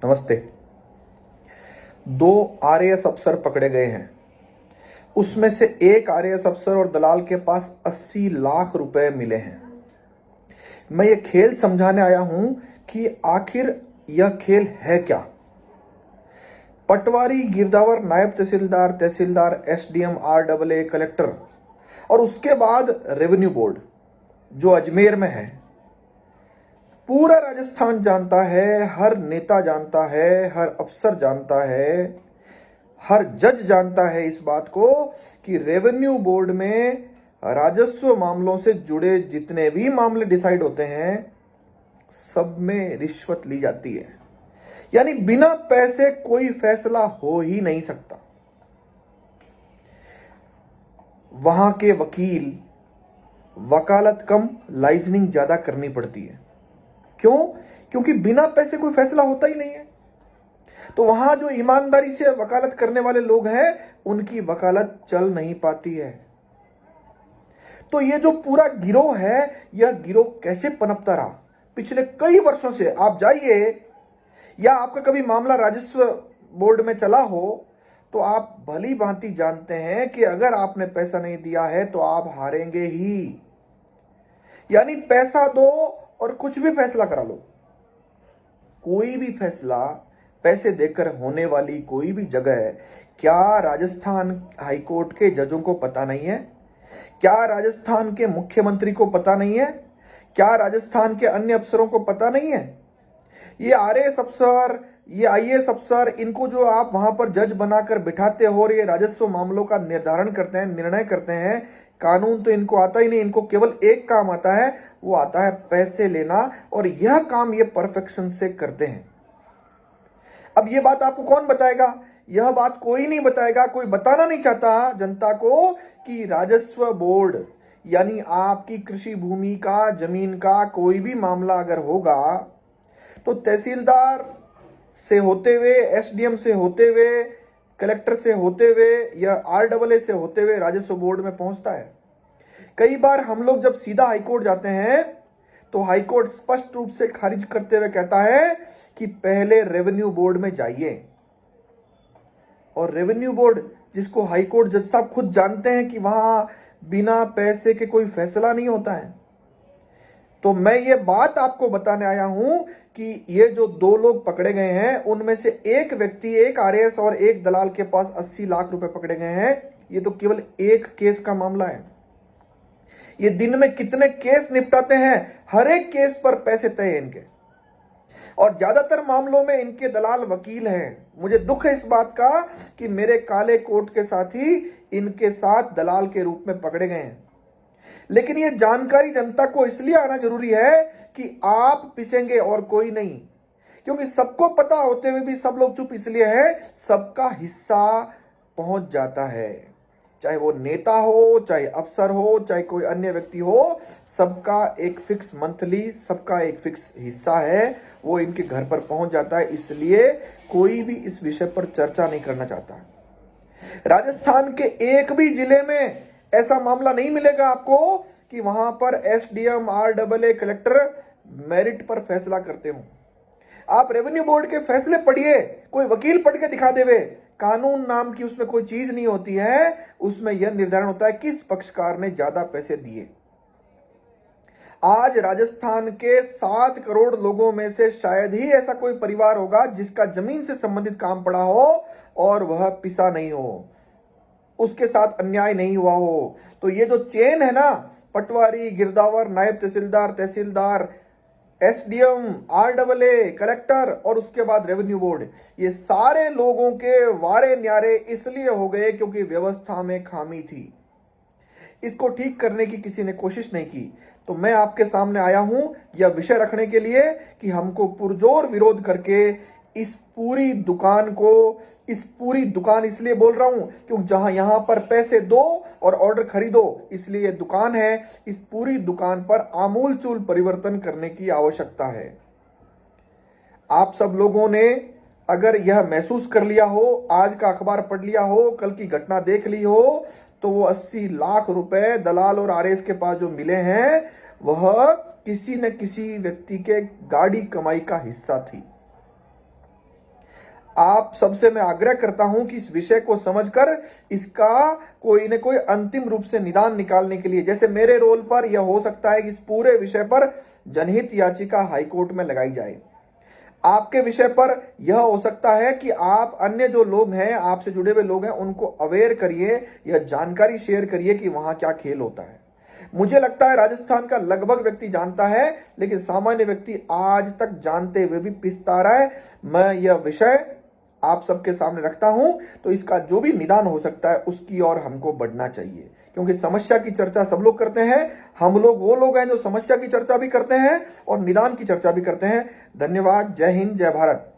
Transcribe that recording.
नमस्ते। दो आरएएस अफसर पकड़े गए हैं। उसमें से एक आरएएस अफसर और दलाल के पास 80 लाख रुपए मिले हैं। मैं ये खेल समझाने आया हूं कि आखिर यह खेल है क्या। पटवारी, गिरदावर, नायब तहसीलदार, तहसीलदार, एसडीएम, आरडब्ल्यूए, कलेक्टर और उसके बाद रेवेन्यू बोर्ड जो अजमेर में है। पूरा राजस्थान जानता है, हर नेता जानता है, हर अफसर जानता है, हर जज जानता है इस बात को कि रेवेन्यू बोर्ड में राजस्व मामलों से जुड़े जितने भी मामले डिसाइड होते हैं सब में रिश्वत ली जाती है। यानी बिना पैसे कोई फैसला हो ही नहीं सकता। वहां के वकील वकालत कम लाइजनिंग ज्यादा करनी पड़ती है। क्यों? क्योंकि बिना पैसे कोई फैसला होता ही नहीं है। तो वहां जो ईमानदारी से वकालत करने वाले लोग हैं उनकी वकालत चल नहीं पाती है। तो ये जो पूरा गिरोह है, यह गिरोह कैसे पनपता रहा पिछले कई वर्षों से। आप जाइए या आपका कभी मामला राजस्व बोर्ड में चला हो तो आप भली भांति जानते हैं कि अगर आपने पैसा नहीं दिया है तो आप हारेंगे ही। यानी पैसा दो और कुछ भी फैसला करा लो। कोई भी फैसला पैसे देकर होने वाली कोई भी जगह है। क्या राजस्थान हाईकोर्ट के जजों को पता नहीं है? क्या राजस्थान के मुख्यमंत्री को पता नहीं है? क्या राजस्थान के अन्य अफसरों को पता नहीं है? ये आरएएस अफसर, ये आईएएस अफसर, इनको जो आप वहां पर जज बनाकर बिठाते हो और ये राजस्व मामलों का निर्धारण करते हैं, निर्णय करते हैं, कानून तो इनको आता ही नहीं। इनको केवल एक काम आता है, वो आता है पैसे लेना, और यह काम ये परफेक्शन से करते हैं। अब ये बात आपको कौन बताएगा? यह बात कोई नहीं बताएगा। कोई बताना नहीं चाहता जनता को कि राजस्व बोर्ड यानी आपकी कृषि भूमि का, जमीन का कोई भी मामला अगर होगा तो तहसीलदार से होते हुए, एसडीएम से होते हुए, कलेक्टर से होते हुए या आरडब्ल्यूए से होते हुए राजस्व बोर्ड में पहुंचता है। कई बार हम लोग जब सीधा हाईकोर्ट जाते हैं तो हाईकोर्ट स्पष्ट रूप से खारिज करते हुए कहता है कि पहले रेवेन्यू बोर्ड में जाइए। और रेवेन्यू बोर्ड, जिसको हाईकोर्ट जज साहब खुद जानते हैं कि वहां बिना पैसे के कोई फैसला नहीं होता है। तो मैं ये बात आपको बताने आया हूं कि ये जो दो लोग पकड़े गए हैं उनमें से एक व्यक्ति, एक आरएएस और एक दलाल के पास 80 लाख रुपए पकड़े गए हैं। ये तो केवल एक केस का मामला है। ये दिन में कितने केस निपटाते हैं, हर एक केस पर पैसे तय हैं इनके। और ज्यादातर मामलों में इनके दलाल वकील हैं। मुझे दुख है इस बात का कि मेरे काले कोट के साथी इनके साथ दलाल के रूप में पकड़े गए हैं। लेकिन ये जानकारी जनता को इसलिए आना जरूरी है कि आप पिसेंगे और कोई नहीं। क्योंकि सबको पता होते हुए भी सब लोग चुप इसलिए हैं, सबका हिस्सा पहुंच जाता है। चाहे वो नेता हो, चाहे अफसर हो, चाहे कोई अन्य व्यक्ति हो, सबका एक फिक्स मंथली, सबका एक फिक्स हिस्सा है, वो इनके घर पर पहुंच जाता है। इसलिए कोई भी इस विषय पर चर्चा नहीं करना चाहता। राजस्थान के एक भी जिले में ऐसा मामला नहीं मिलेगा आपको कि वहां पर एसडीएम, आरडब्ल्यूए, कलेक्टर मेरिट पर फैसला करते हो। आप रेवेन्यू बोर्ड के फैसले पढ़िए, कोई वकील पढ़ के दिखा देवे। कानून नाम की उसमें कोई चीज नहीं होती है। उसमें यह निर्धारण होता है किस पक्षकार ने ज्यादा पैसे दिए। आज राजस्थान के 7 करोड़ लोगों में से शायद ही ऐसा कोई परिवार होगा जिसका जमीन से संबंधित काम पड़ा हो और वह पिसा नहीं हो, उसके साथ अन्याय नहीं हुआ हो। तो ये जो चेन है ना, पटवारी, गिरदावर, नायब तहसीलदार, तहसीलदार, एसडीएम, आरडब्ल्यूए, कलेक्टर और उसके बाद रेवेन्यू बोर्ड, ये सारे लोगों के वारे न्यारे इसलिए हो गए क्योंकि व्यवस्था में खामी थी। इसको ठीक करने की किसी ने कोशिश नहीं की। तो मैं आपके सामने आया हूं यह विषय रखने के लिए कि हमको पुरजोर विरोध करके इस पूरी दुकान इसलिए बोल रहा हूं क्योंकि जहां यहां पर पैसे दो और ऑर्डर खरीदो, इसलिए ये दुकान है। इस पूरी दुकान पर आमूलचूल परिवर्तन करने की आवश्यकता है। आप सब लोगों ने अगर यह महसूस कर लिया हो, आज का अखबार पढ़ लिया हो, कल की घटना देख ली हो, तो वो 80 लाख रुपए दलाल और आरएएस के पास जो मिले हैं वह किसी न किसी व्यक्ति के गाड़ी कमाई का हिस्सा थी। आप सबसे मैं आग्रह करता हूं कि इस विषय को समझकर इसका कोई न कोई अंतिम रूप से निदान निकालने के लिए, जैसे मेरे रोल पर यह हो सकता है कि इस पूरे विषय पर जनहित याचिका हाईकोर्ट में लगाई जाए। आपके विषय पर यह हो सकता है कि आप अन्य जो लोग हैं, आपसे जुड़े हुए लोग हैं, उनको अवेयर करिए, यह जानकारी शेयर करिए कि वहां क्या खेल होता है। मुझे लगता है राजस्थान का लगभग व्यक्ति जानता है, लेकिन सामान्य व्यक्ति आज तक जानते हुए भी पिसता रहा है। मैं यह विषय आप सबके सामने रखता हूं, तो इसका जो भी निदान हो सकता है उसकी ओर हमको बढ़ना चाहिए, क्योंकि समस्या की चर्चा सब लोग करते हैं। हम लोग वो लोग हैं जो समस्या की चर्चा भी करते हैं और निदान की चर्चा भी करते हैं। धन्यवाद। जय हिंद, जय भारत।